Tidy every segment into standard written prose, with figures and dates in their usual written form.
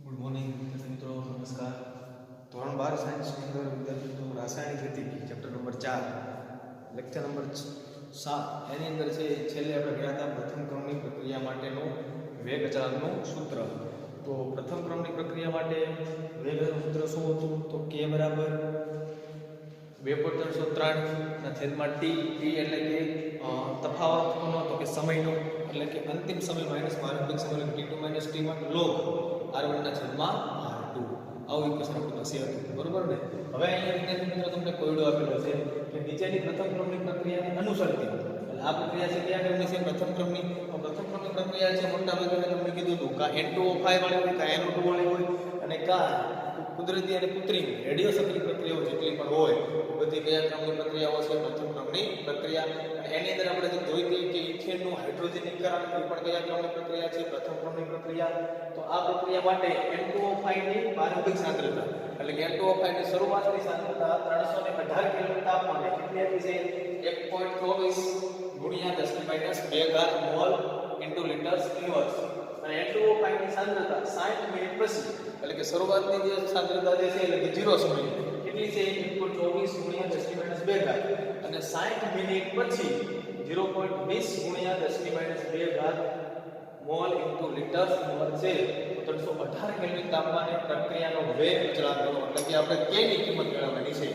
Good morning મિત્રો, નમસ્કાર. ધોરણ 12 સાયન્સની અંદર વિદ્યાર્થી મિત્રો રાસાયણિક ખેતી ચેપ્ટર નંબર 4 લેક્ચર નંબર 7 એની અંદર છે છેલ્લે આપણે ગયા હતા પ્રથમ ક્રમની પ્રક્રિયા માટેનું વેગ અચળાંકનું સૂત્ર. તો પ્રથમ ક્રમની પ્રક્રિયા માટે વેગ સૂત્ર શું હતું? તો k બરાબર 2.303 ટી. ટી એટલે કે તફાવતનો, તો કે સમયનો, એટલે કે અંતિમ સમય માઈનસ પ્રારંભિક સમય, એટલે t2 - t1 log r1 ના છેદમાં r2. આવું ઇક્વેશન આપણી પાસે હતું, બરોબર ને? હવે અહીંયા વિદ્યાર્થી મિત્રો તમને કોયડો આપેલો છે કે નીચેની પ્રથમ ક્રમની પ્રક્રિયાને અનુસરતી, એટલે આ પ્રક્રિયા છે કયા ક્રમની છે? પ્રથમ ક્રમની. તો પ્રથમ ક્રમની પ્રક્રિયા છે મોટા ભાગે મેં તમને કીધું હતું કા N2O5 વાળી હોય, કા NO2 વાળી હોય, અને કા કુદરતી અને કૃત્રિમ રેડિયો સક્રિય પ્રક્રિયાઓ જેટલી પણ હોય બધી કયા ક્રમની પ્રક્રિયાઓ છે? પ્રથમ ક્રમની પ્રક્રિયા. એની અંદર આપણે જે જોઈ હતી કે ઇથેનનું હાઇડ્રોજનીકરણ એ પણ કયા ક્રમની પ્રક્રિયા છે? પ્રથમ ક્રમની પ્રક્રિયા. તો આ પ્રક્રિયા માટે N2O5 ની પ્રારંભિક સાંદ્રતા, એટલે કે N2O5 ની શરૂઆતની સાંદ્રતા 318 કેલ્વિન તાપમાને કેટલી હતી છે? 1.24 ગુણ્યા 10 - 2 મોલ ઇન્ટુ લિટર્સ ઇન્વર્સ. અને N2O5 ની સાંદ્રતા 60 મિનિટ પછી, એટલે કે શરૂઆતની જે સાંદ્રતા જે છે એટલે કે 0 સમય કેટલી છે? 1.24 ગુણ્યા 10 - 2 અને 60 મિનિટ પછી 0.20 ગુણ્યા 10 - 2 મોલ ઇન્ટુ લિટર્સ ઇન્વર્સ છે. 318 કેલ્વિન તાપમાને પ્રક્રિયાનો વેગ અચળાંક ગણો, એટલે કે આપણે k ની કિંમત મેળવવાની છે.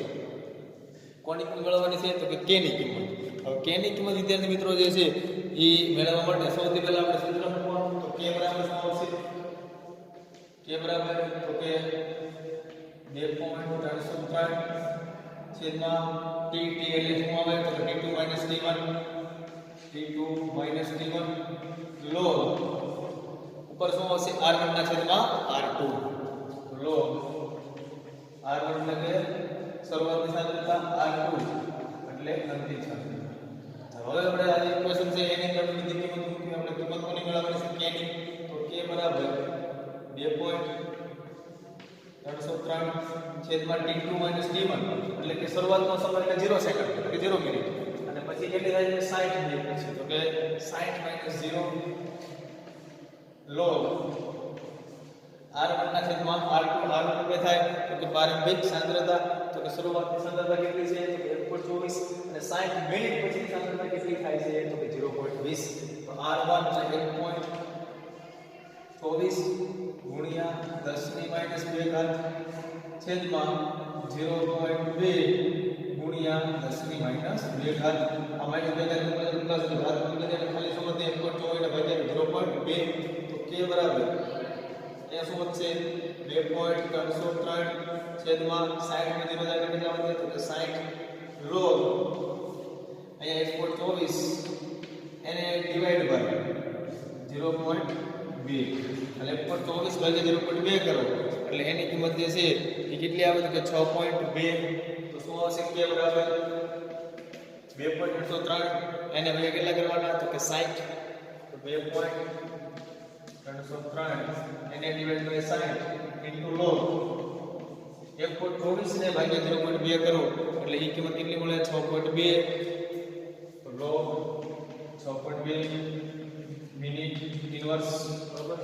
કોની કિંમત મેળવવાની છે? તો કે k ની કિંમત. હવે k ની કિંમત વિદ્યાર્થી મિત્રો જે છે એ મેળવવા માટે સૌથી પહેલા આપણે સૂત્ર મૂકવાનું. તો k બરાબર શું આવશે? k બરાબર તો કે 2.303 છેદમાં t. t એટલે શું આવે? તો t2 - t1 log ઉપર શું આવશે? r1 ના છેદમાં r2 log r1 એટલે કે શરૂઆતની સાંદ્રતા, r2 એટલે અંતિમ સાંદ્રતા. હવે આપણે આ જે ઇક્વેશન છે એની અંદર બધી કિંમત મૂકી. આપણે કિંમત કોની મેળવવાની છે? k ની. તો k બરાબર 2.303 છેદમાં t2 - t1 એટલે કે શરૂઆતનો સમય એટલે 0 સેકન્ડ, એટલે કે 0 મિનિટ, અને પછી કેટલી થાય છે? 60 મિનિટ પછી. તો કે 60 - 0 log r1 ના છેદમાં r2. r1 એટલે થાય તો કે પ્રારંભિક સાંદ્રતા, તો કે શરૂઆતની સાંદ્રતા કેટલી છે? તો 1.24 અને 60 મિનિટ પછીની સાંદ્રતા કેટલી થાય છે? તો કે 0.20. તો r1 એટલે 1.24 ગુણ્યા 10 - 2 છેદમાં 0.2 ગુણ્યા 10 - 2 આ માટે બેગર પ્લસ ઘાત એટલે ખાલી શું વધે? 1.24 ને ભાગ્યા 0.2. તો k બરાબર એ શું વધશે? 2.303 છેદમાં 60 ને 0 જાય કેટલા વધે? તો કે 60 log અહીંયા 1.24 એને ડિવાઈડ બાય 0.2 એટલે 1.24 ભાગ્યા 0.2 કરો એટલે એની કિંમત જે છે એ કેટલી આવે? તો કે 6.2. તો શું આવશે? k બરાબર 2.303 એને ભાગ્યા કેટલા કરવાના? તો કે 60. તો 2.303 એને ડિવાઈડ બાય 60 ઇન્ટુ log 1.24 ને ભાગ્યા 0.2 કરો એટલે એ કિંમત કેટલી મળે? 6.2. તો log 6.2 મિનિટ ઇન્વર્સ, બરાબર.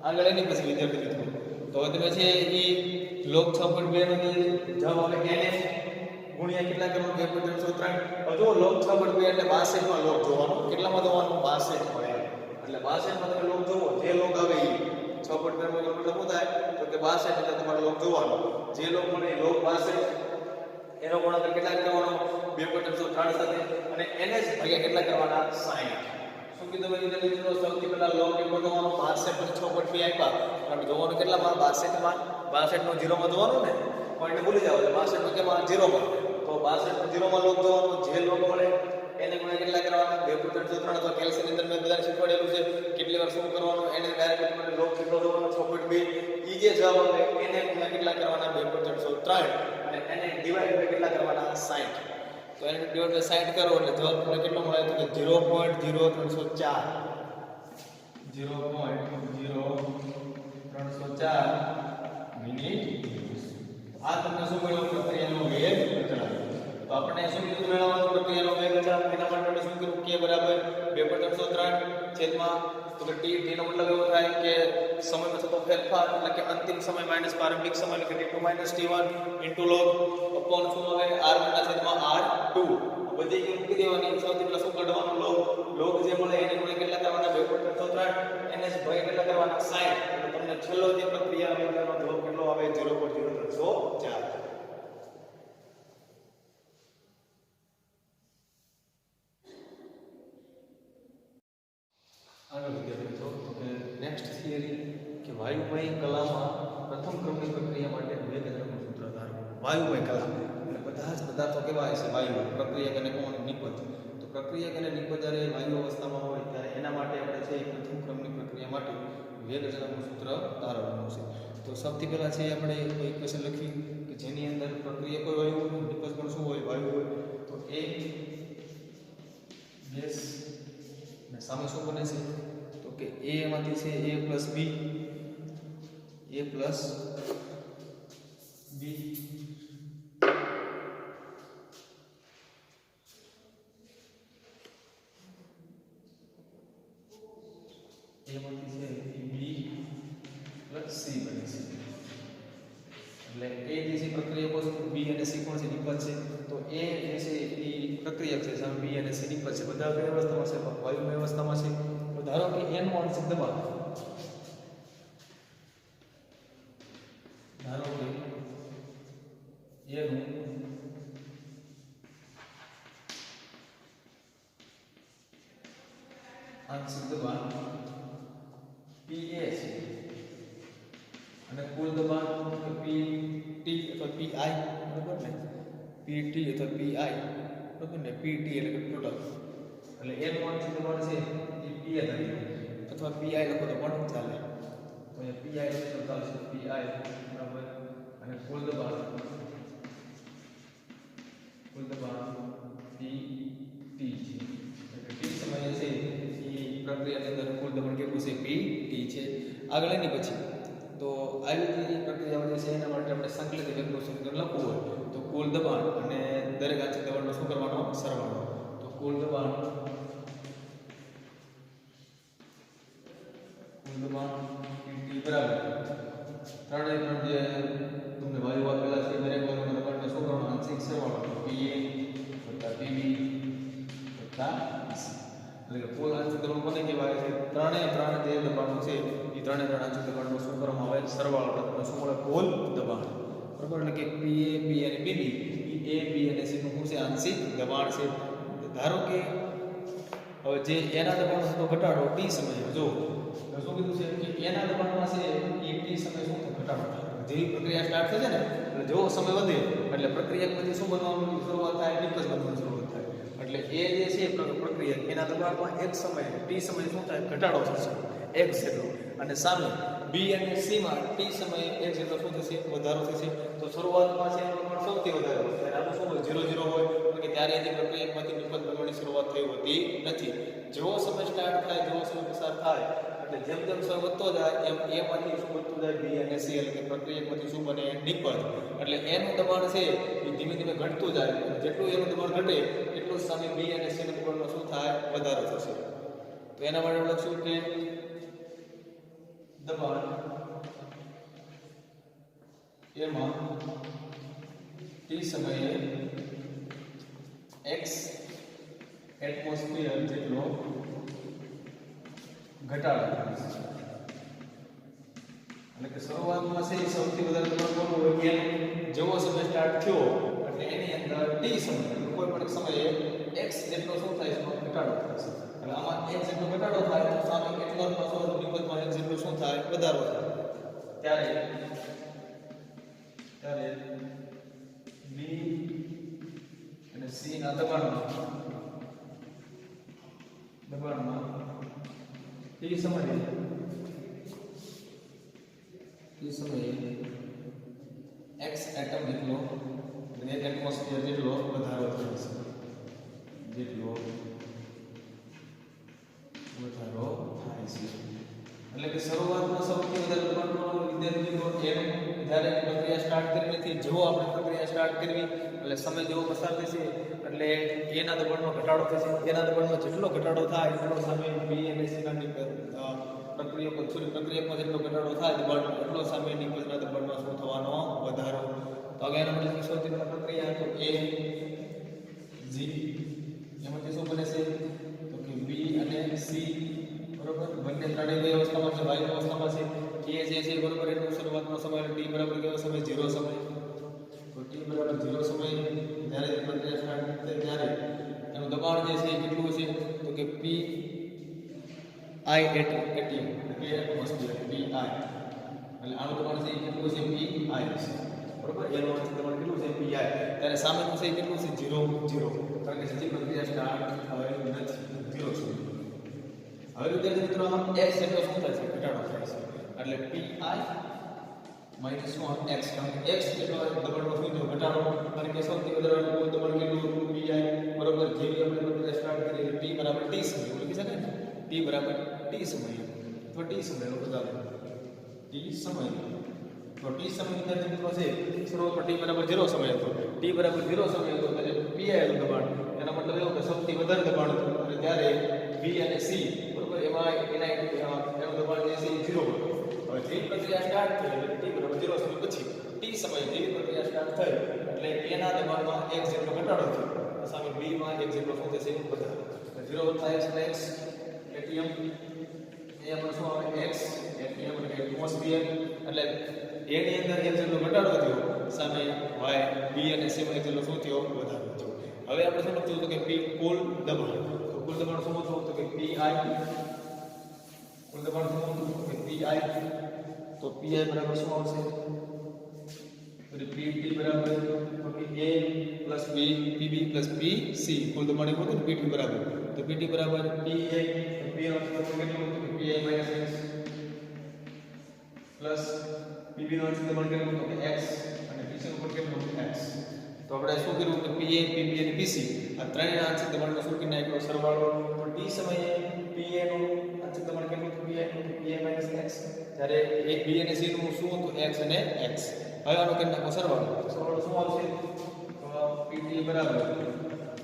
આગળ એની પછી વિદ્યાર્થી મિત્રો તો હવે તમે છે એ log 6.2 નો જે જવાબ આવે NF ગુણ્યા કેટલા કરવાનું? 2.303. હવે જો log 6.2 એટલે 62 માં log જોવાનો. કેટલામાં જોવાનું? 62 માં. એટલે 62 માં તમે log જોવો, જે log આવે એ 6.2 નો મતલબ શું થાય? તો કે 62 એટલે તમારે log જોવાનો. જે log મળે એ log 62 એનો ગુણાકાર કેટલા કરવાનો? 2.303 સાથે, અને NH ભાગ્યા કેટલા કરવાના? 60. શું કીધું મેં વિદ્યાર્થી મિત્રો? સૌથી પહેલા log કેટલો જોવાનો? 62 પછી 6.2 આપ્યા, આપણે જોવાનું કેટલામાં? 62 માં. 62 નો 0 માં જોવાનું ને, પોઈન્ટ ભૂલી જાવ. એટલે 62 નો કેમાં? 0 માં. તો 62 નો 0 માં log જોવાનો. જે log મળે એને ગુણ્યા કેટલા કરવાના? 2.303. તો કેલ્ક્યુલેશન અંદર મેં બધાને શીખવાડેલું છે કેટલી વાર શું કરવાનું. એને ડાયરેક્ટ મને log કેટલો જોવાનો? 6.2. ઈ જે જવાબ આવે એને ગુણ્યા કેટલા કરવાના? 2.303 અને એને ડિવાઈડ બાય કેટલા કરવાના? 60. તો એને ડિવાઈડ બાય 60 કરો એટલે જવાબ તમને કેટલો મળે? તો કે 0.0304 મિનિટ. આ તમને શું મળ્યું? પ્રક્રિયાનો વેગ અચળાંક. તો આપણે શું કીધું મેળવવાનો? પ્રક્રિયાનો વેગ અચળાંક. એના માટે આપણે શું કર્યું? k બરાબર 2.303 છેદમાં, તો કે t નો મતલબ એવો થાય કે સમયમાં થતો ફેરફાર એટલે કે અંતિમ સમય માઇનસ પ્રારંભિક સમય એટલે કે t2 - t1 log upon શું આવે r1 ના છેદમાં r2 બધી કિંમત મૂકી દેવાની. સૌથી પહેલા શું કાઢવાનું log જે મળે એને ગુણે કેટલા કરવાના 2.363 ns ભાઈ કેટલા કરવાના 60 એટલે તમને છેલ્લો જે પ્રક્રિયા આવે એનો જવાબ કેટલો આવે 0.0304. આગળ વિદ્યાર્થી મિત્રો કે નેક્સ્ટ થિયરી કે વાયુમય કલામાં પ્રથમ ક્રમની પ્રક્રિયા માટે વેગદ્રવ્યનું સૂત્ર ધારવું. વાયુમય કલા એટલે બધા જ પદાર્થો કેવા હોય છે વાયુ પ્રક્રિયક અને કોણ નિપજ. તો પ્રક્રિયક અને નિપજ જ્યારે વાયુ અવસ્થામાં હોય ત્યારે એના માટે આપણે છે પ્રથમ ક્રમની પ્રક્રિયા માટે વેગદ્રવ્યનું સૂત્ર ધારવાનું છે. તો સૌથી પહેલા છે આપણે ઇક્વેશન લખી કે જેની અંદર પ્રક્રિયક હોય વાયુ નિપજ પણ શું હોય વાયુ હોય. તો એ ગેસ અને સામે શું બને છે તો કે a માંથી છે a plus b એમાંથી છે b plus c બને છે. એટલે a જે છે પ્રક્રિયકો છે b અને c કોણ છે નિપજ છે. તો a જે છે એ પ્રક્રિયક છે સામે b અને c નિપજ છે. બધા કઈ અવસ્થામાં છે વાયુમય અવસ્થામાં છે. તો ધારો કે n નું આંશિક દબાણ ધારો કે a નું આંશિક દબાણ Pa છે અને કુલ દબાણ Pt અથવા Pi બરાબર ને Pt અથવા Pi બરાબર ને Pt એટલે કે ટોટલ એટલે n નું આંશિક દબાણ છે એ Pi તરીકે અથવા Pi લખો તો પણ ચાલે. તો અહીંયા Pi લખો તો ચાલશે Pi બરાબર અને કુલ દબાણ Pt છે એટલે t સમયે છે એ પ્રક્રિયાની અંદર કુલ દબાણ કેટલું છે Pt છે. આગળ એની પછી તો આવી જે પ્રક્રિયાઓ જે છે એના માટે આપણે સંકલિત વેગનું સમીકરણ લખવું હોય તો કુલ દબાણ અને દરેક આંશિક દબાણનો શું કરવાનો સરવાળો. તો કુલ દબાણ Pt બરાબર ત્રણે ત્રણ જે તમને વાયુ આપેલા છે દરેક વાયુના દબાણનો શું કરવાનો આંશિક સરવાળો Pa Pb Pc એટલે કે કુલ આંશિક દબાણ કોને કહેવાય છે ત્રણે ત્રણ જે દબાણો છે એ ત્રણે ત્રણ આંશિક દબાણનો શું કરવામાં આવે સરવાળો એટલે શું મળે કુલ દબાણ બરાબર. એટલે કે Pa B અને Pb એ A B અને C નું શું છે આંશિક દબાણ છે. ધારો કે હવે જે એના દબાણનો થતો ઘટાડો t સમયે જો શું કીધું છે કે એના દબાણમાં છે એ t સમયે શું ઘટાડો થાય જેવી પ્રક્રિયા સ્ટાર્ટ થશે ને એટલે જો સમય વધે એટલે પ્રક્રિયામાંથી શું બનવાનું શરૂઆત થાય નિપજ બનવાની શરૂઆત થાય. એટલે એ જે છે પ્રક્રિયા એના દબાણમાં એક સમયે t સમયે શું થાય ઘટાડો થશે એક જેટલો અને સામે b અને c માં t સમયે એક જેટલો શું થશે વધારો થશે. તો શરૂઆતમાં છે એનું દબાણ સૌથી વધારે હોય ત્યારે આનું શું હોય 0 0 હોય કે ત્યારે એની પ્રક્રિયામાંથી નિપજ બનવાની શરૂઆત થઈ હોતી નથી. જેવો સમય સ્ટાર્ટ થાય જેવો સમય પસાર થાય એટલે જેમ જેમ સમય વધતો જાય એમ a માંથી શું વધતું જાય b અને c એટલે કે પ્રક્રિયામાંથી શું બને નિપજ. એટલે એનું દબાણ છે એ ધીમે ધીમે ઘટતું જાય જેટલું એનું દબાણ ઘટે એટલું જ સામે b અને c નું દબાણમાં શું થાય વધારો થશે. તો એના માટે લખશું કે દબાણ એમાં t સમયે x એટમોસ્ફિયર જેટલો ઘટાડો થાય છે. એટલે કે શરૂઆતમાં છે સૌથી વધારે દબાણ કોનું હોય કે જેવો સમય સ્ટાર્ટ થયો એટલે એની અંદર t સમય કોઈ પણ સમયે x જેટલો શું થાય છે ઘટાડો થાય છે. એટલે આમાં x જેટલો ઘટાડો થાય તો સામે કેટલા પાછો નિપજમાં x જેટલો શું થાય વધારો થાય. ત્યારે b અને c ના દબાણમાં t સમયે x એટમ જેટલો અને એટમોસ્ફિયર જેટલો વધારો થાય છે એટલે કે શરૂઆતમાં સૌથી વધારે દબાણનો વિદ્યાર્થીઓ એમ જ્યારે પ્રક્રિયા સ્ટાર્ટ કરી નથી જેવો આપણે પ્રક્રિયા સ્ટાર્ટ કરવી એટલે સમય જેવો પસાર થશે એટલે એના દબાણનો ઘટાડો થશે. એના દબાણમાં જેટલો ઘટાડો થાય એટલો સામે b અને c ના પ્રક્રિયકમાં જેટલો ઘટાડો થાય દબાણ એટલો સામેની બાજુના દબાણમાં શું થવાનો વધારો. તો હવે એના માટે સૌથી પહેલા પ્રક્રિયા તો A G એમાંથી શું બને છે તો કે B અને C બરોબર બંને ત્રણેય કઈ અવસ્થામાં છે વાયુ અવસ્થામાં છે. A જે છે બરોબર એનો શરૂઆતનો સમય T બરાબર કેવો સમય 0 સમય. તો T બરાબર 0 સમય જ્યારે પ્રક્રિયા સ્ટાર્ટ થાય ત્યારે એનું દબાણ જે છે એ કેટલું છે તો કે P I ATM કે એટમોસ્ફિયર PI એટલે આનું દબાણ છે એ કેટલું છે PI છે બરોબર. એનું દબાણ કેટલું છે PI ત્યારે સામેનું છે કેટલું છે 0 કારણ કે હજી પ્રક્રિયા સ્ટાર્ટ થયેલ નથી 0 છે. હવે વિદ્યાર્થી મિત્રો આમાં x જેટલો શું થાય છે ઘટાડો થાય છે એટલે PI માઈનસ x કારણ કે x જેટલો દબાણનો શું થયો ઘટાડો કારણ કે સૌથી વધારે કુલ દબાણ કેટલું PI બરોબર. જેવી આપણે પ્રક્રિયા સ્ટાર્ટ કરી T બરાબર T સમય લખી શકાય ને T બરાબર T સમય તો T સમય નો બદલાવ T સમય તો T સમય વિદ્યાર્થી મિત્રો છે શરૂઆતમાં T બરાબર 0 સમય હતો. T બરાબર 0 સમય હતો એટલે PI નું દબાણ એનો મતલબ એવો કે સૌથી વધારે દબાણ હતું અને ત્યારે B અને C બરોબર એમાં એનું દબાણ જે છે એ 0 હતું. હવે જે પ્રક્રિયા સ્ટાર્ટ થઈ એટલે T બરાબર 0 સમય પછી T સમય જે પ્રક્રિયા સ્ટાર્ટ થઈ એટલે એના દબાણમાં x જેટલો ઘટાડો થયો સામે B માં x જેટલો શું થશે વધારો 0 થાય છે x એટીએમ એમાં શું આવે x એટીએમ એટલે એટમોસ્ફિયર એટલે એની અંદર x જેટલો ઘટાડો થયો સામે y B અને C માં જેટલો શું થયો વધારો થયો. હવે આપણે શું લખ્યું તો કે P કુલ દબાણ તો કુલ દબાણ શું હતું તો કે PI કુલ દબાણ શું હતું કે PI તો PI બરાબર શું આવશે તો PT બરાબર તો કે A plus B PB plus PC કુલ દબાણ એવું હતું PT બરાબર તો PT બરાબર PA તો P નો અર્થ કેટલું તો PI minus x plus PB નો અર્થ દબાણ કેટલું તો કે x અને PC નો અર્થ કેટલું x. તો આપણે શું કર્યું કે PA PB અને PC આ ત્રણેયના આંશિક દબાણનો શું કરી નાખ્યો સરવાળો. તો T સમયે PA નું આંશિક દબાણ કેટલું હતું PI minus x જ્યારે B અને C નું શું હતું x અને x. હવે આનો કરી નાખો સરવાળો શું આવશે તો PT બરાબર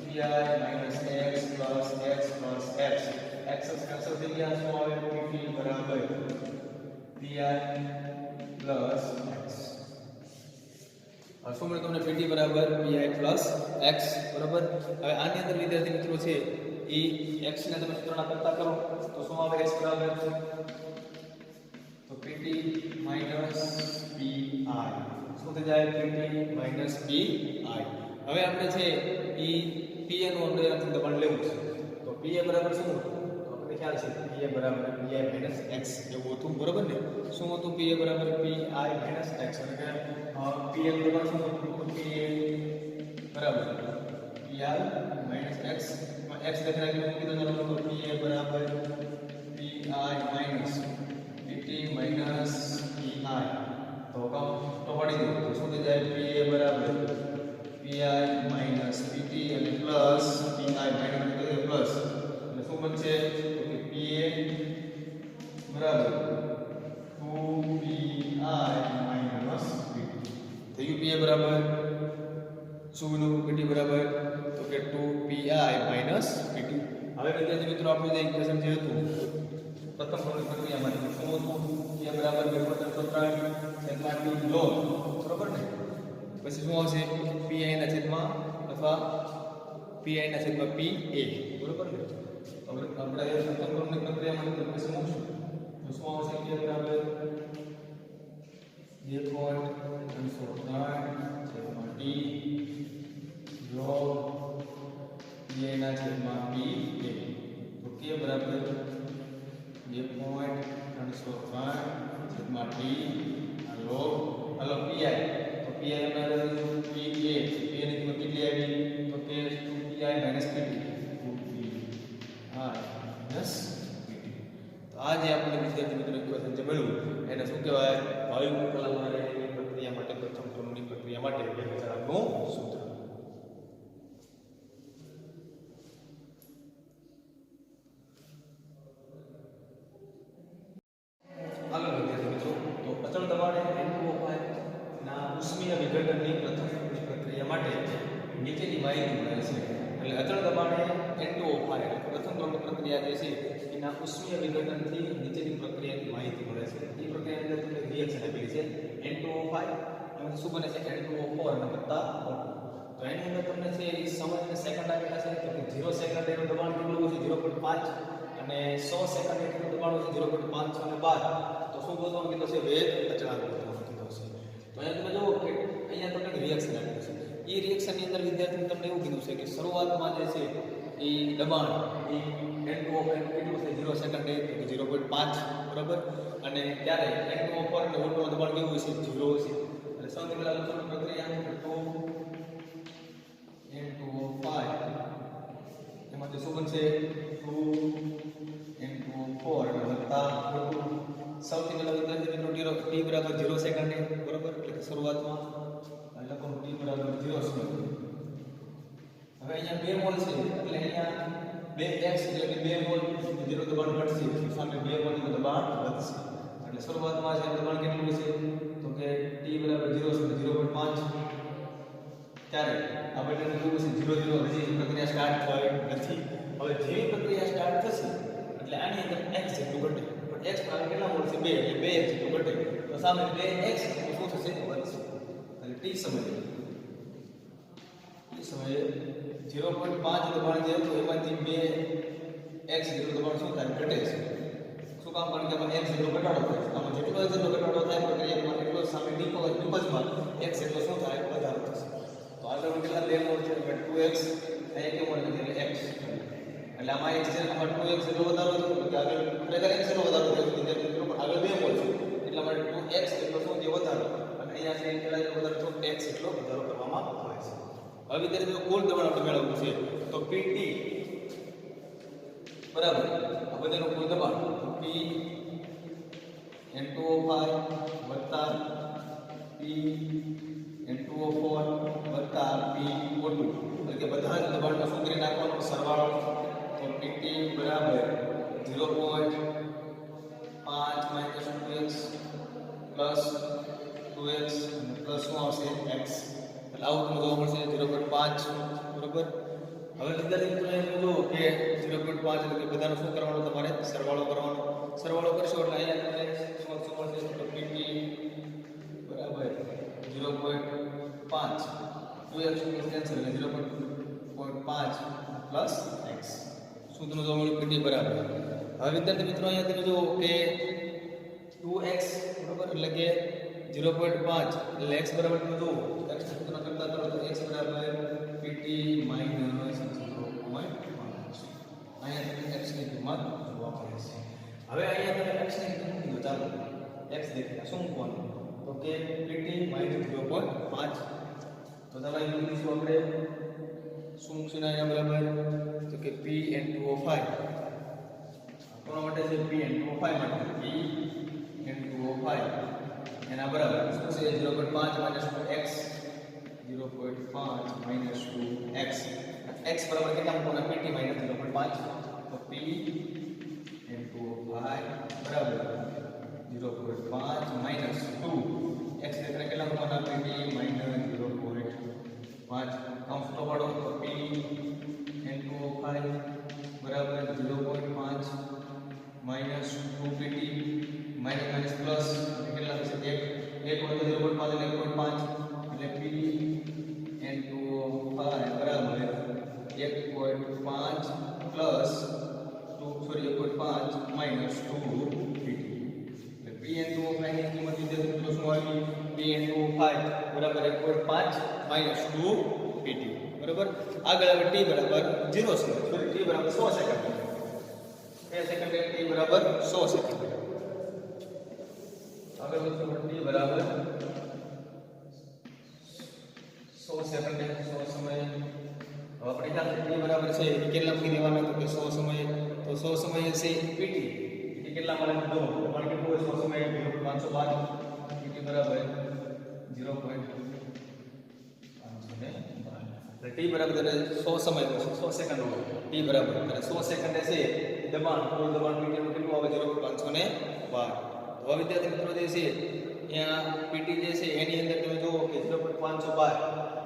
PI minus x plus x plus x x cancel થઈ ગયા શું આવે PT બરાબર PI plus x. શું મળે તમને PT બરાબર PI plus x બરાબર. હવે આની અંદર વિદ્યાર્થી મિત્રો છે એ x ને તમે સૂત્રના કરતા કરો તો શું આવે x બરાબર તો PT minus PI શું થઈ જાય PT minus PI. હવે આપણે છે એ PA નું આપણે અંતિમ દબાણ લેવું છે તો PA બરાબર શું હતું તો આપણે ખ્યાલ છે PA બરાબર PI minus x એવું હતું બરાબર ને. શું હતું PA બરાબર PI minus x એટલે કે PA નું દબાણ શું હતું PA બરાબર PI minus x માં x લખી નાખ્યું કીધું ચાલો તો PA બરાબર PI minus PT minus PI તો પાડી દો તો શું થઈ જાય PA બરાબર PI minus PT અને પ્લસ PI માઈનસ પ્લસ એટલે શું બનશે તો કે PA બરાબર 2PI minus PT તો UPA બરાબર શું બન્યું PT બરાબર તો કે 2PI minus PT. હવે વિદ્યાર્થી મિત્રો આપણું જે ઇક્વેશન જે હતું પ્રથમ પ્રક્રિયા માટે શું હતું એ બરાબર 2.3 log બરાબર ને પછી શું આવશે PI ના છેદમાં અથવા PI ના છેદમાં PA બરાબર ને. હવે આપણે પ્રથમ પ્રક્રિયા માટે પછી મૂકશું તો શું આવશે PI બરાબર 2.3 T log PI ના છેદમાં PA તો K બરાબર 2.3 છેદમાં T log PI તો PI ના PA PA ની કિંમત કેટલી આવી તો કે 2PI minus PT 2PI minus PT. તો આ જે આપણે વિદ્યાર્થી મિત્રો ઇક્વેશન જે મળ્યું એને શું કહેવાય વાયુ કલામાં પ્રક્રિયા માટે પ્રથમ ક્રમની પ્રક્રિયા માટે વેગચાલકનું સૂત્ર. આગળ વિદ્યાર્થી મિત્રો તો અચળ દબાણે ઉષ્મીય વિઘટનની પ્રથમ પ્રક્રિયા માટે નીચેની માહિતી મળે છે. એટલે અચળ દબાણે N2O5 એટલે પ્રથમ ક્રમની પ્રક્રિયા જે છે એના ઉષ્મીય વિઘટનથી નીચેની પ્રક્રિયાની માહિતી મળે છે. એ પ્રક્રિયાની અંદર તમને રિએક્શન આપેલી છે N2O5 એમાંથી શું બને છે N2O4 અને વત્તા O2. તો એની અંદર તમને છે એ સમય અને સેકન્ડ આપેલા છે તો કે 0 સેકન્ડ એનું દબાણ કેટલું છે 0.5 અને 100 સેકન્ડ એનું દબાણ છે 0.512. તો શું ગોતવાનું કીધું છે વેગ અચળાંક ગોતવાનું કીધું છે. તો અહીંયા તમે જુઓ કે અહીંયા તમને રિએક્શન આપેલું છે. એ રિએક્શનની અંદર વિદ્યાર્થીને તમને એવું કીધું છે કે શરૂઆતમાં જે છે એ દબાણ એ N2O5 કેટલું છે 0 સેકન્ડે તો 0.5 બરાબર અને ત્યારે N2O4 અને O2 નું દબાણ કેવું છે 0 છે. એટલે સૌથી પહેલા લખવાની પ્રક્રિયા તો N2O5 એમાંથી શું બનશે 2 N2O4 અને વત્તા O2. સૌથી પહેલા વિદ્યાર્થી મિત્રો t બરાબર 0 સેકન્ડે બરાબર એટલે કે શરૂઆતમાં લખો t બરાબર 0 સેકન્ડ. હવે અહીંયા 2 મોલ છે એટલે અહીંયા 2x એટલે કે 2 મોલ 0 દબાણ ઘટશે સામે 2 મોલ નું દબાણ વધશે. એટલે શરૂઆતમાં છે દબાણ કેટલું છે તો કે t બરાબર 0 છે 0.5 ત્યારે આ બધાને કેવું છે 0 0 હજી પ્રક્રિયા સ્ટાર્ટ થઈ નથી. હવે જેવી પ્રક્રિયા સ્ટાર્ટ થશે એટલે આની અંદર x જેટલું ઘટે પણ x પર કેટલા મોલ છે 2 એટલે 2x જેટલું ઘટે તો સામે 2x શું થશે વધશે. એટલે t સમયે 0.5 દબાણ જે હતું એમાંથી 2x જેટલું દબાણ શું થાય ઘટે છે. શું કામ કારણ કે આમાં x જેટલો ઘટાડો થાય છે. આમાં જેટલો ઘટાડો થાય પ્રક્રિયામાં એટલો સામે નિપજમાં x જેટલો શું થાય વધારો થશે. તો આગળ કેટલા 2 મોલ છે એટલે 2x અહીંયા કેવું મળે એટલે x એટલે આમાં x છે આમાં 2x જેટલો વધારો થયો કે આગળ ખરેખર x જેટલો વધારો થયો વિદ્યાર્થી મિત્રો પણ આગળ 2 મોલ છે એટલા માટે 2x એટલો શું છે વધારો અને અહીંયા છે કેટલા જેટલો વધારો થયો x એટલો વધારો કરવામાં આવે છે. હવે વિદ્યાર્થીઓ કુલ દબાણ આપણે મેળવવું છે તો PT બરાબર આ બધાનું કુલ દબાણ તો P N2O5 વત્તા P N2O4 વત્તા P O2 એટલે કે બધા જ દબાણનો શું કરી નાખવાનો સરવાળો તો PT બરાબર 0.5 2x પ્લસ 2x અને પ્લસ શું આવશે x એટલે આવું તમને જોવા મળશે 0.5 બરોબર. હવે વિદ્યાર્થી મિત્રો એમ જો કે 0.5 એટલે કે બધાનો શું કરવાનો તમારે સરવાળો કરવાનો. સરવાળો કરશો એટલે અહીંયા તમને શું મળશે તો PT બરાબર 0.5 2x કેન્સલ એટલે 0.5 પ્લસ x શું તમને જોવા મળ્યું PT બરાબર. હવે વિદ્યાર્થી મિત્રો અહીંયા તમે જુઓ કે 2x બરોબર એટલે કે 0.5 એટલે x બરાબર તમે જુઓ x સૂત્ર કરતા કરો તો x બરાબર pt માઈનસ 0.5 અહીંયા તમે x ની કિંમત વાપરે છે. હવે અહીંયા તમે x ની કિંમત મૂકી દો ચાલો x દેખાય શું મૂકવાનું તો કે pt માઈનસ 0.5 તો ચાલો અહીં મૂકીશું આપણે શું મૂકશું અહીંયા બરાબર તો કે p N2O5 કોના માટે છે p N2O5 માટે p N2O5 એના બરાબર શું છે 0.5 minus 2x 0.5 minus 2x x બરાબર કેટલા મૂકવાના pt માઈનસ 0.5 તો p N2O5 બરાબર 0.5 માઈનસ 2 x એટલે કેટલા મૂકવાના pt માઈનસ 0.5 કૌંસ તો પાડો તો p N2O5 બરાબર 0.5 માઈનસ 2pt માઈનસ પ્લસ કેટલા થશે 1 હોય તો 0.5 એટલે 1.5 એટલે p N2O5 બરાબર 1.5 પ્લસ 1.5 માઈનસ 2pt એટલે p N2O5 ની કિંમત વિદ્યાર્થી મિત્રો શું આવી p N2O5 બરાબર 1.5 માઈનસ 2pt બરાબર. આગળ હવે t બરાબર 0 છે સોરી t બરાબર 100 સેકન્ડ એ સેકન્ડ t બરાબર 100 સેકન્ડ આગળ વધો t બરાબર 100 સેકન્ડ 100 સમય હવે આપણે ખ્યાલ t બરાબર છે એ કેટલા મૂકી દેવાના તો કે 100 સમય તો 100 સમય છે pt કેટલા મળે તો પણ કેટલું હોય 100 સમય 0.512 pt બરાબર 0.512 t બરાબર 100 સમય હોય 100 સેકન્ડ હોય t બરાબર એટલે 100 સેકન્ડે છે દબાણ કુલ દબાણ pt નું કેટલું આવે 0.512 તો વિદ્યાર્થી મિત્રો જે છે અહીંયા pt જે છે એની અંદર તમે જુઓ કે 0.512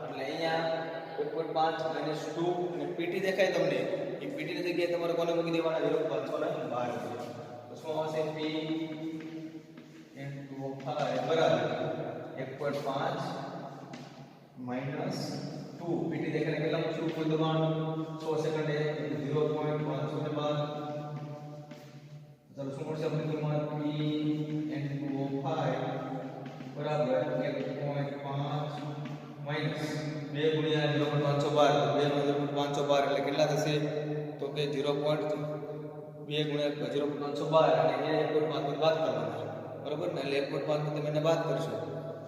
એટલે અહીંયા 1.5 0.5 માઇનસ 2 અને પીટી દેખાય તમને એ પીટી ની જગ્યાએ તમારે કોને મૂકી દેવાના 0.512 તો શું આવશે p into 5 બરાબર 1.5 માઇનસ 2 પીટી દેખાય કેટલા મૂકશું કુલ દબાણ 100 સેકન્ડે 0.512 ચાલો શું મળશે આપણે દબાણ p into 5 બરાબર 1.5 માઈનસ 2 ગુણ્યા 0.512 2 એટલે કેટલા થશે તો કે 2 ગુણ્યા 0.512 અને એ 1.5 બાદ કરવાના બરાબર ને એટલે 1.5 તમે એને બાદ કરશો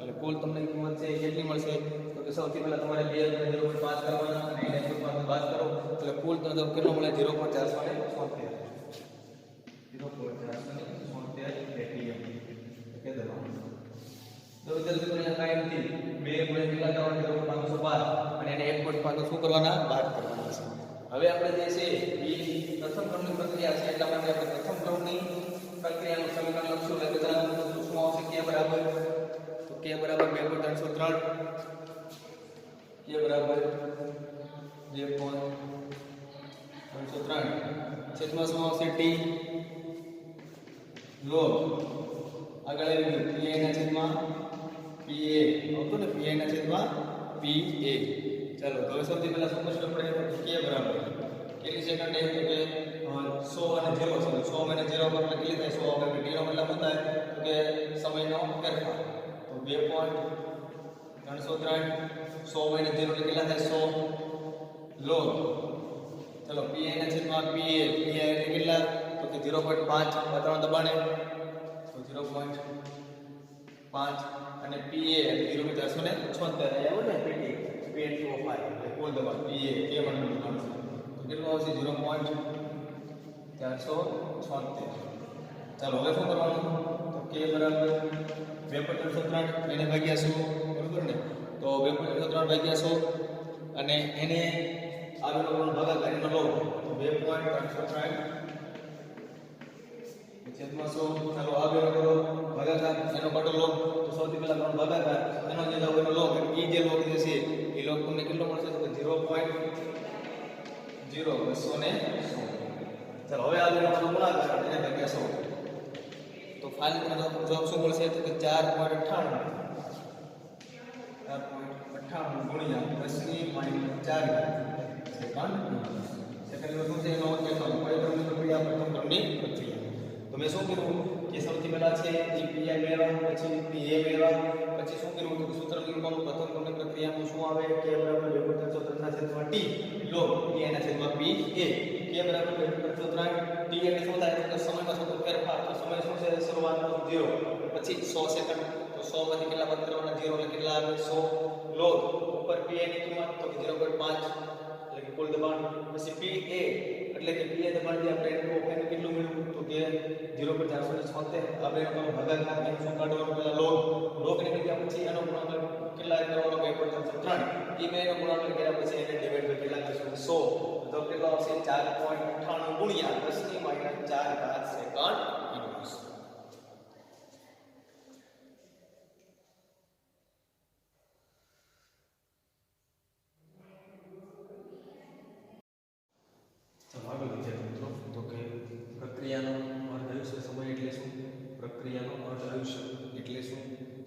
એટલે કુલ તમને કિંમત છે કેટલી મળશે તો કે સૌથી પહેલા તમારે 2 ગુણ્યા 0.5 કરવાના અને એને 1.5 બાદ કરો એટલે કુલ તમને કેટલો મળે 0.476 એટીએમ કે દબાણ તો જલ્દી કરીને કાઈ નથી 2 ગુણ્યા કેટલા કરવાના 0.512 અને એને 1.5 શું કરવાના બાદ કરવાના છે હવે આપણે જે છે એ પ્રથમ ક્રમની પ્રક્રિયા છે એટલા માટે આપણે પ્રથમ ક્રમની પ્રક્રિયાનું સમીકરણ લખશું એટલે બધા શું આવશે k બરાબર તો k બરાબર 2.303 k બરાબર 2.303 છેદમાં શું આવશે t log આગળ આવી ગયું pi ના છેદમાં pa આવતો ને pi ના છેદમાં pa ચાલો તો હવે સૌથી પહેલા શું કરશું આપણે k બરાબર કેટલી સેકન્ડ છે કે 100 અને 0 છે 100 અને 0 પર કેટલી થાય 100 આપણે t નો મતલબ શું થાય તો કે સમયનો ફેરફાર તો 2.303 100 અને 0 એટલે કેટલા થાય 100 log ચાલો pa ના છેદમાં pa એટલે કેટલા તો કે 0.5 વાતાવરણ દબાણે તો 0.5 અને pa એટલે 0.476 આવ્યો ને પેટી p/5 એટલે કુલ દબાણ pa કે વનનું દબાણ તો કેટલું આવશે 0.476 ચાલો હવે શું કરવાનું તો k બરાબર 2.303 એને ભાગ્યા 100 બરોબર ને તો 2.303 ભાગ્યા 100 અને એને આગળનો ભાગાકાર એનો લો તો 2.303 છેદમાં 100 ચાલો આગળ કરો ભાગાકાર એનો કાઢો લોગ તો સૌથી પહેલા ત્રણ ભાગાકાર એનો જે દાવ એનો લોગ એ જે લોગ જે છે એ લોગ તમને કેટલો મળશે તો 0.0200 ચાલો હવે આગળ આપણે ગુણાકાર એને ભાગ્યા 100 તો ફાઇનલ જવાબ શું મળશે તો કે 4.98 ગુણ્યા 10 ની -4 સેકન્ડ શું છે એનો કેટલો કોઈ ક્રમની પ્રક્રિયા પ્રથમ ક્રમની પ્રક્રિયા તો મેં શું કર્યું કે સૌથી પહેલા છે એ pi મેળવવા પછી pa મેળવવા પછી શું કર્યું તો સૂત્ર નિરૂપણનું પ્રથમ ક્રમની પ્રક્રિયામાં શું આવે k બરાબર 2.303 ના છેદમાં t log p ના છેદમાં pa k બરાબર 2.303 t એટલે શું થાય તો સમયમાં થતો ફેરફાર તો સમય શું છે શરૂઆતનો 0 પછી 100 સેકન્ડ તો 100 માંથી કેટલા બાદ કરવાના 0 એટલે કેટલા આવે 100 log ઉપર pa ની કિંમત તો 0.5 એટલે કે કુલ દબાણ પછી pa એટલે કે pa દબાણ જે આપણે એનું કેટલું મળ્યું તો કે 0.476 આપણે એનો ભાગાકાર ને શું કાઢવાનું પહેલા log ને કર્યા પછી એનો ગુણાકાર કેટલા કરવાનો 2.303 એ બેનો ગુણાકાર કર્યા પછી એને ડિવાઈડ કરી કેટલા કરશું 100 તો કેટલો આવશે 4.98 ગુણ્યા 10 ની -4 સેકન્ડ ઇન્વર્સ પ્રક્રિયાનો અર્ધાયુષ્ય સમય એટલે શું પ્રક્રિયાનો અર્ધાયુષ્ય એટલે શું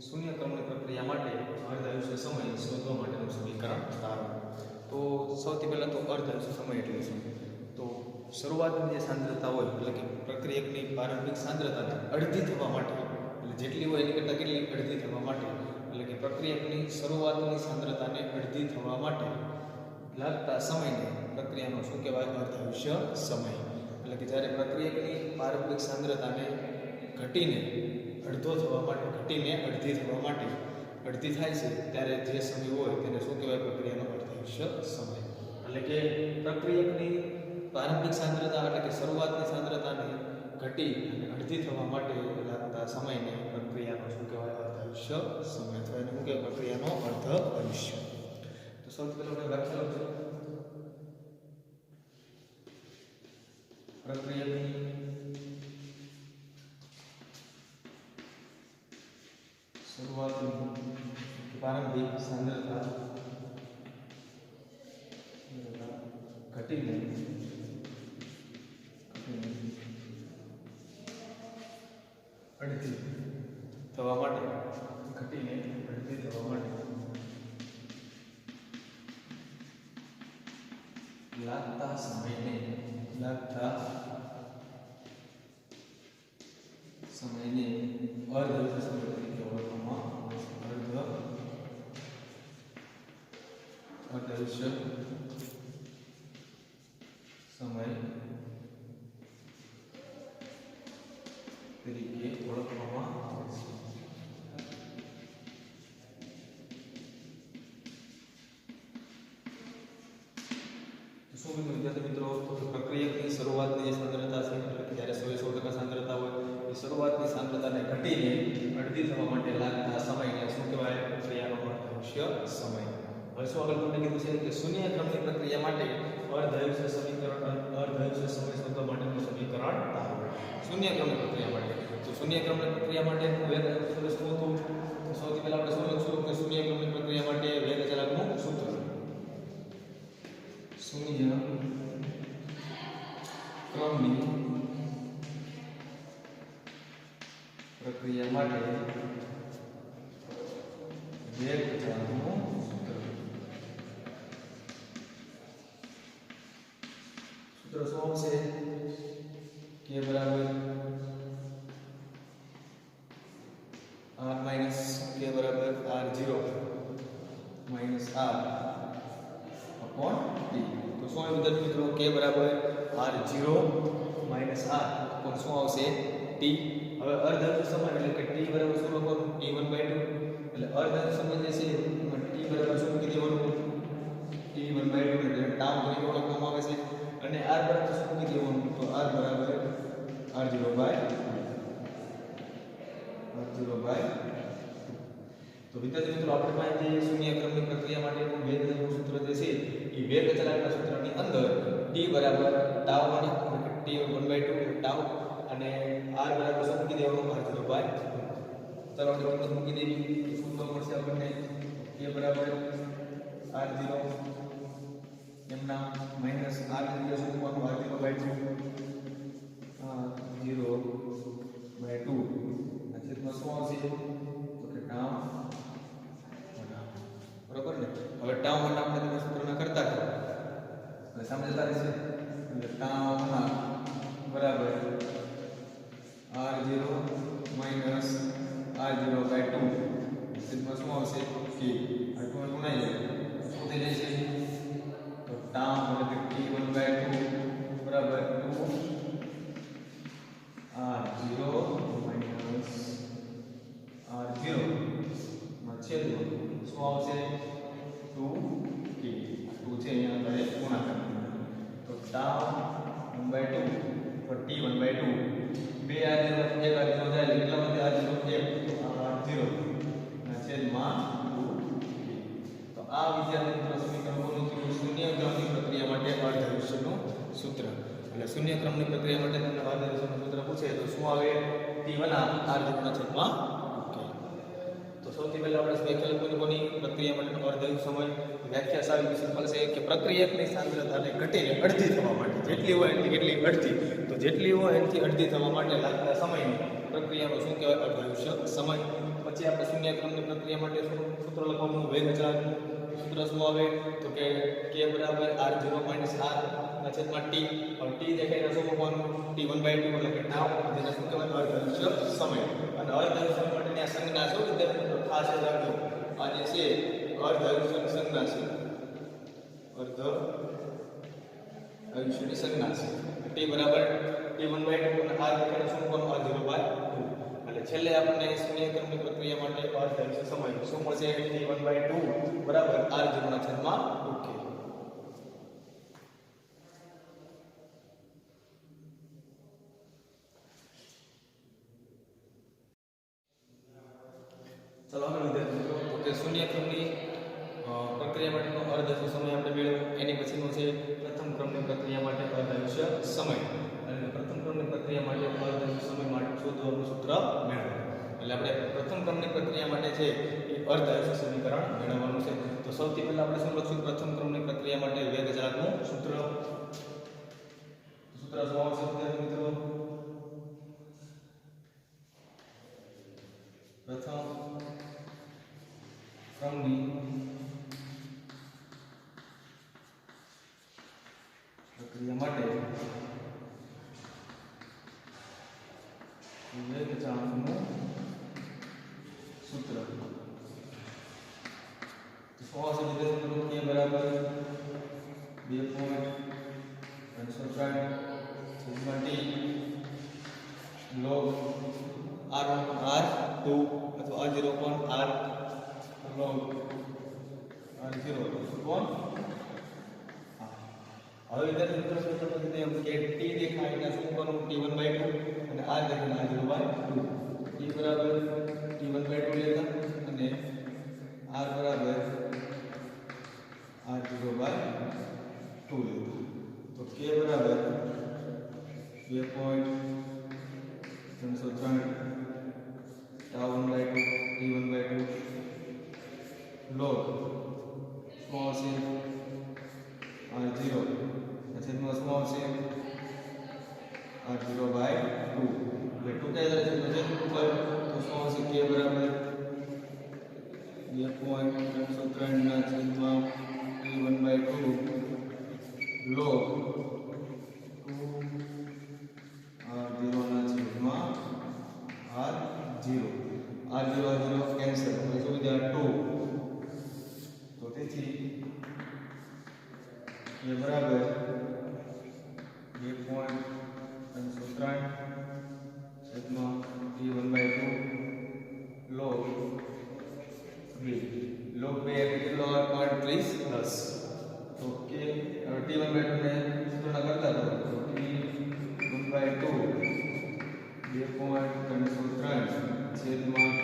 શૂન્ય ક્રમની પ્રક્રિયા માટે અર્ધાયુષ્ય સમય શોધવા માટેનું સમીકરણ તારો તો સૌથી પહેલા તો અર્ધાયુષ્ય સમય એટલે શું તો શરૂઆતની જે સાંદ્રતા હોય એટલે કે પ્રક્રિયકની પ્રારંભિક સાંદ્રતાને અડધી થવા માટે એટલે જેટલી હોય એની કરતાં કેટલી અડધી થવા માટે એટલે કે પ્રક્રિયકની શરૂઆતની સાંદ્રતાને અડધી થવા માટે લાગતા સમયને પ્રક્રિયાનો શું કહેવાય અર્ધાયુષ્ય સમય એટલે કે જ્યારે પ્રક્રિયકની પ્રારંભિક સાંદ્રતાને ઘટીને અડધો થવા માટે ઘટીને અડધી થવા માટે અડધી થાય છે ત્યારે જે સમય હોય તેને શું કહેવાય પ્રક્રિયાનો અર્ધાયુષ્ય સમય એટલે કે પ્રક્રિયકની પ્રારંભિક સાંદ્રતા એટલે કે શરૂઆતની સાંદ્રતાને ઘટી અને અડધી થવા માટે લાગતા સમયને પ્રક્રિયાનો શું કહેવાય અર્ધાયુષ્ય સમય અથવા એને શું કહેવાય પ્રક્રિયાનો અર્ધાયુષ્ય તો સૌથી પહેલા આપણે વ્યાખ્યા લખીએ પ્રક્રિયાની શરૂઆતની પ્રારંભિક સાંદ્રતા ઘટીને અડધી થવા માટે લાગતા સમયને અર્ધ સમય તરીકે ઓળખવામાં અર્ધાયુષ્ય સમય તરીકે ઓળખવામાં આવે છે. શું વિદ્યાર્થી મિત્રો, પ્રક્રિયકની શરૂઆતની જે સાંદ્રતા છે એટલે કે જ્યારે 100% સાંદ્રતા હોય એ શરૂઆતની સાંદ્રતાને ઘટીને અડધી થવા માટે લાગતા સમયને શું કહેવાય? પ્રક્રિયાનો અર્ધાયુષ્ય સમય. હવે શું આગળ તમને કીધું છે કે શૂન્ય ક્રમની પ્રક્રિયા માટે અર્ધાયુષ્ય સમય શોધવા માટેનું સમીકરણ તારો. શૂન્ય ક્રમની પ્રક્રિયા માટે તો શૂન્ય ક્રમની પ્રક્રિયા માટે વેગ સૂત્ર શું હતું? સૌથી પહેલા આપણે શું લખશું કે શૂન્ય ક્રમની પ્રક્રિયા માટે વેગ અચળાંકનું સૂત્ર. શૂન્ય ક્રમની પ્રક્રિયા માટે વેગ અચળાંકનું સૂત્ર શું આવશે? k બરાબર r માઈનસ k બરાબર r0 minus r upon t. તો શું આવે વિદ્યાર્થી મિત્રો? k બરાબર r0 માઈનસ r upon શું આવશે? t. હવે અર્ધાયુષ્ય સમય એટલે કે t બરાબર શું લખવાનું? t1/2 એટલે અર્ધાયુષ્ય સમય જે છે એમાં t બરાબર શું મૂકી દેવાનું? t1/2 એટલે ટાઉ તરીકે ઓળખવામાં આવે છે. અને r બરાબર શું મૂકી દેવાનું? તો r બરાબર r0/2. તો વિદ્યાર્થી મિત્રો, આપણી પાસે જે શૂન્ય ક્રમની પ્રક્રિયા માટેનું વેગનું સૂત્ર જે છે એ વેગ અચળાંકના સૂત્રની અંદર t બરાબર ટાઉ અને t1/2 ટાઉ અને r બરાબર શું મૂકી દેવાનું? r0/2. ચાલો આપણે કિંમત મૂકી દેવી. સૂત્ર મળશે આપણને k બરાબર r0 એમના માઈનસ r ની જગ્યાએ શું મૂકવાનું? r0/2 આ છેદમાં શું આવશે? તો કે ટાઉ બરોબર ને. હવે ટાઉ માટે આપણે તમે સૂત્રના કરતા કરો એટલે સમજતા રહેશે. એટલે ટાઉ બરાબર r0 માઈનસ r0/2 છેદમાં શું આવશે? k. આ 2 ગુણાઈ જાય શું થઈ જશે? તો ટાઉ એટલે કે t1/2 બરાબર 2 r0 માઈનસ r0 માં છેદમાં શું આવશે? 2k. 2 છે અહીંયા આપણે ગુણાકાર તો ટાઉ 1/2 તો t1/2 બે r0 એક r0 જાય એટલે કેટલા વધે? r0 r0 ના છેદમાં 2k. તો આ વિદ્યાર્થી મિત્રો સમીકરણ બોલું છું શૂન્ય ક્રમની પ્રક્રિયા માટે અર્ધાયુષ્યનું સૂત્ર. એટલે શૂન્ય ક્રમની પ્રક્રિયા માટે તમને અર્ધાયુષ્યનું સૂત્ર પૂછે તો શું આવે? t1 r0 ના છેદમાં 2k. તો સૌથી પહેલા આપણે વ્યાખ્યા કોની પ્રક્રિયા માટેનો અર્ધાયુષ્ય સમય વ્યાખ્યા સારી સિમ્પલ છે કે પ્રક્રિયકની સાંદ્રતાને ઘટીને અડધી થવા માટે જેટલી હોય એટલી કેટલી અડધી, તો જેટલી હોય એનાથી અડધી થવા માટે લાગતા સમયની પ્રક્રિયાનો શું કહેવાય? અર્ધાયુષ્ય સમય. પછી આપણે શૂન્ય ક્રમની પ્રક્રિયા માટે સૂત્ર લખવાનું વેગ અચળાંકનું સૂત્ર શું આવે? તો કે k બરાબર r0 માઈનસ r ના છેદમાં t. હવે t દેખાય શું મૂકવાનું? t1/2 એટલે કે ટાઉ જેને શું કહેવાય? અર્ધાયુષ્ય સમય. અને અર્ધાયુષ્ય સમય માટેની આ સંજ્ઞા શું વિદ્યાર્થી મિત્રો ખાસ યાદ રાખજો. આ જે છે અર્ધાયુષ્યની સંજ્ઞા છે. અર્ધાયુષ્યની સંજ્ઞા છે. t બરાબર t1/2 અને r દેખાય શું મૂકવાનું? r0/2. એટલે છેલ્લે આપણને શૂન્ય ક્રમની પ્રક્રિયા માટે અર્ધાયુષ્ય સમય શું મળશે? t1/2 બરાબર r0 ના છેદમાં 2k. ચાલો આગળ વિદ્યાર્થી મિત્રો, તો કે શૂન્ય ક્રમની પ્રક્રિયા માટેનો અર્ધાયુષ્ય સમય આપણે મેળવ્યો. એની પછીનો છે પ્રથમ ક્રમની પ્રક્રિયા માટે અર્ધાયુષ્ય સમય. અને પ્રથમ ક્રમની પ્રક્રિયા માટે અર્ધાયુષ્ય સમય માટે શોધવાનું સૂત્ર મેળવ્યું. એટલે આપણે પ્રથમ ક્રમની પ્રક્રિયા માટે છે એ અર્ધાયુષ્ય સમીકરણ મેળવવાનું છે. તો સૌથી પહેલા આપણે શું લખશું? પ્રથમ ક્રમની પ્રક્રિયા માટે વેગ અચળાંકનું સૂત્ર પ્રક્રિયા માટે વેગચાલકનું સૂત્ર તો આવશે વિદ્યાર્થી મિત્રો કે બરાબર 2.363 log r1 r2 અથવા r0 r log r0 કોણ હવે વિદ્યાર્થી મિત્રો સૂત્રમાં એમ કે t દેખાય એટલે શું કરવું t1/2 અને r દેખાય r0/2 t બરાબર t1/2 લેતા અને r બરાબર r0/2 લેતા તો k બરાબર 2.363 τ1/2 t1/2 log small c r0 છેદમાં small c r0/2 એટલે 2 કઈ દરે છે ઉપર તો small c k બરાબર 2.363 ના છેદમાં t1/2 log 2 r0 ના છેદમાં r0 કેન્સલ એટલે શું થયા 2 તો તેથી એ બરાબર 2.363 છેદમાં t1/2 log 2 log 2 એટલે કેટલો આવે 0.30 તો કે t1/2 ને સૂત્રના કરતા તો t1/2 2.363 છેદમાં k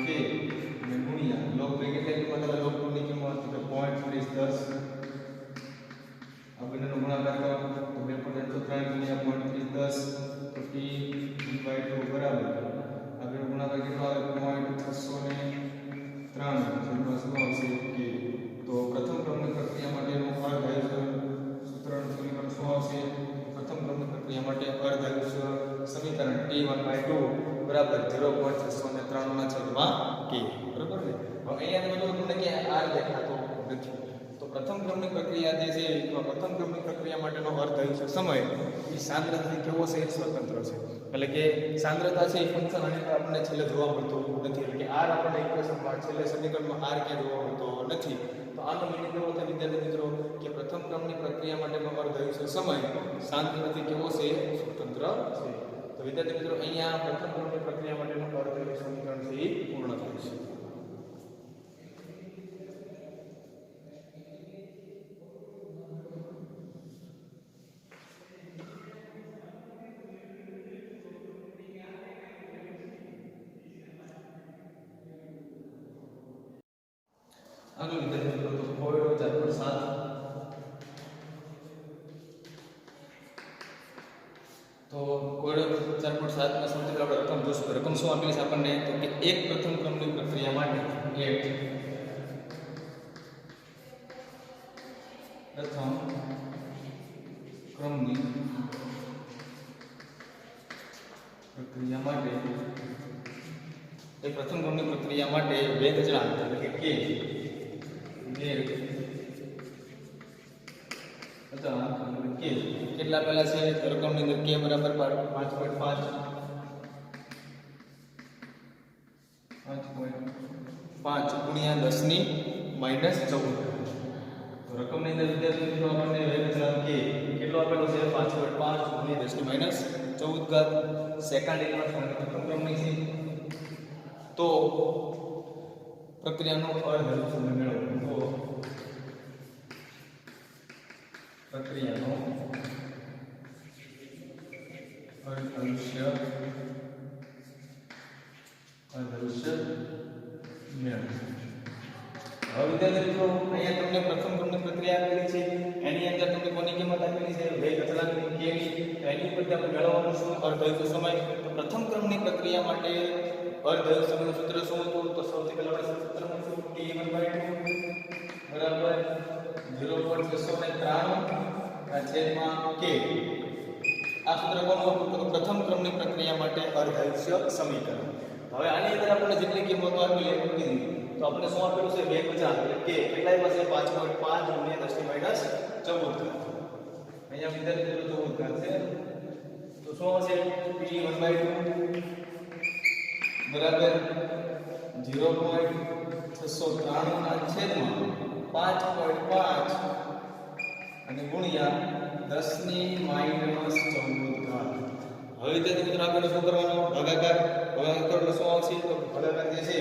અને ગુણ્યા log 2 કેટલી કિંમત આવે log 2 ની કિંમત તો 0.30 આ બંનેનો ગુણાકાર કરો તો 2.363 ગુણ્યા 0.30 તો t1/2 બરાબર આ બેનો ગુણાકાર કેટલો આવે 0.603 છેદમાં શું આવશે k તો પ્રથમ ક્રમની પ્રક્રિયા માટેનું અર્ધાયુષ્ય સૂત્રનું સમીકરણ શું આવશે પ્રથમ ક્રમની પ્રક્રિયા માટે અર્ધાયુષ્ય સમીકરણ t1/2 બરાબર 0.603 ના છેદમાં k બરાબર ને હવે અહીંયા તમે જો તમને કે r દેખાતો નથી તો પ્રથમ ક્રમની પ્રક્રિયા જે છે તો પ્રથમ ક્રમની પ્રક્રિયા માટેનો અર્ધાયુષ્ય સમય એ સાંદ્રતાથી કેવો છે સ્વતંત્ર છે એટલે કે સાંદ્રતા છે એ ફંક્શન અને આપણને છેલ્લે જોવા મળતું નથી એટલે કે r આપણને ઇક્વેશનમાં છેલ્લે સમીકરણમાં r ક્યાં જોવા મળતો નથી તો આનો મીનિંગ એવો થાય વિદ્યાર્થી મિત્રો કે પ્રથમ ક્રમની પ્રક્રિયા માટેનો અર્ધાયુષ્ય સમય સાંદ્રતાથી કેવો છે સ્વતંત્ર છે તો વિદ્યાર્થી મિત્રો અહીંયા પ્રથમ ક્રમની પ્રક્રિયા માટેનું અર્ધાયુષ્ય સમીકરણ છે એ પૂર્ણ થાય છે આગળ વિદ્યાર્થી મિત્રો તો કોયડો 4.7 તો કોયડો 4.7 માં સૌથી પહેલા આપણે રકમ જોશું તો રકમ શું આપેલી છે આપણને તો કે એક પ્રથમ ક્રમની પ્રક્રિયા માટે એક પ્રથમ ક્રમની પ્રક્રિયા માટે વેગ અચળાંક એટલે કે k વેગ અચળાંક k કેટલા પહેલા છે રકમની અંદર k બરાબર 5.5 ગુણ્યા 10 ની -14 તો રકમની અંદર વિદ્યાર્થી મિત્રો આપણને વેગ અચળાંક k કેટલો આપેલો છે 5.5 ગુણ્યા 10 ની -14 ઘાત સેકન્ડ ઇન્વર્સ અને પ્રથમ ક્રમની છે તો પ્રક્રિયાનો અર્ધાયુષ્ય સમય મેળવો તો પ્રક્રિયાનો અર્ધાયુષ્ય મેળવો હવે વિદ્યાર્થી મિત્રો અહીંયા તમને પ્રથમ ક્રમની પ્રક્રિયા આપેલી છે એની અંદર તમને કોની કિંમત આપેલી છે વેગ અચળાંકની k ની એની ઉપર આપણે મેળવવાનું શું અર્ધાયુષ્ય સમય તો પ્રથમ ક્રમની પ્રક્રિયા માટે અર્ધાયુષ્ય સમયનું સૂત્ર શું હતું તો સૌથી પહેલા આપણે સૂત્ર મૂકશું t1/2 બરાબર 0.693 છેદમાં k આ સૂત્ર કોનું હતું તો પ્રથમ ક્રમની પ્રક્રિયા માટે અર્ધાયુષ્ય સમીકરણ હવે આની અંદર આપણે જેટલી કિંમતો આપી એ મૂકી દીધી તો આપણે શું આપેલું છે વેગ અચળાંક એટલે કે કેટલાય પાસે 5.5 ગુણ્યા 10 ની -14 અહીંયા વિદ્યાર્થી મિત્રો 14 ઘાત છે તો શું આવશે p 1/2 બરાબર 0.693 ના છેદમાં 5.5 અને ગુણ્યા 10 ની માઈનસ 14 ઘાત. હવે વિદ્યાર્થી મિત્રો આપણે શું કરવાનો ભાગાકાર કરવાનો શું આવશે તો ભાગાકાર જે છે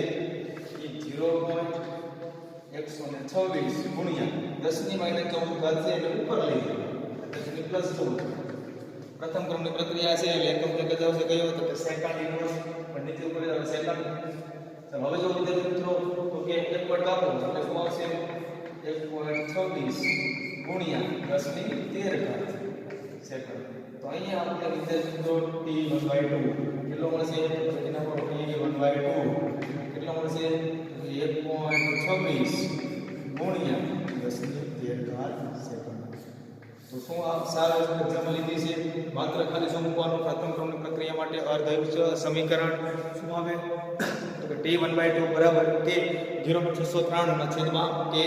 એ 0.126 ગુણ્યા 10 ની માઈનસ 14 ઘાત છે એટલે ઉપર લઈ જવાનું એટલે પ્લસ 14. પ્રથમ ક્રમની પ્રક્રિયા છે એટલે એકમ કે આવશે કયો તો કે સેકન્ડ ઇન્વર્સ પણ નીચે ઉપર આવે સેકન્ડ. તો હવે જો વિદ્યાર્થી મિત્રો તો કે 1 પર કાપો એટલે શું આવશે 1.26 ગુણ્યા 10 ની 13 ઘાત સેકન્ડ. તો અહીંયા આપણે વિદ્યાર્થી મિત્રો t1/2 કેટલો મળશે તો એના પર t1/2 કેટલો મળશે 1.26 ગુણ્યા 10 ની 13 ઘાત સેકન્ડ. તો શું આ સાર એક્ઝામ્પલ લીધી છે માત્ર ખાલી શું મૂકવાનું પ્રથમ ક્રમની પ્રક્રિયા માટે અર્ધયુક્ત સમીકરણ શું આવે તો કે t1/2 બરાબર કે 0.693 ના છેદમાં કે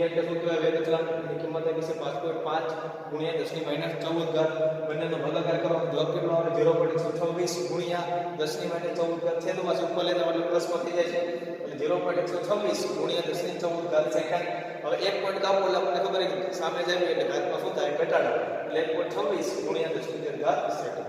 એટલે શું કહેવાય વેગ અચળાંક ની કિંમત આવી છે 5.5 ગુણ્યા 10 ની માઈનસ 14 ઘાત બંનેનો ભાગાકાર કરો જવાબ કેટલો આવે 0.126 ગુણ્યા 10 ની માઈનસ 14 ઘાત છેદમાં શું ઉપર લેતા એટલે પ્લસમાં થઈ જાય છે એટલે 0.126 ગુણ્યા 10 ની 14 ઘાત સેકન્ડ. હવે 1 પોઈન્ટ કાપો એટલે આપણને ખબર છે સામે જાય એટલે ઘાતમાં શું થાય ઘટાડો એટલે 1.26 ગુણ્યા 10 ની 13 ઘાત સેકન્ડ.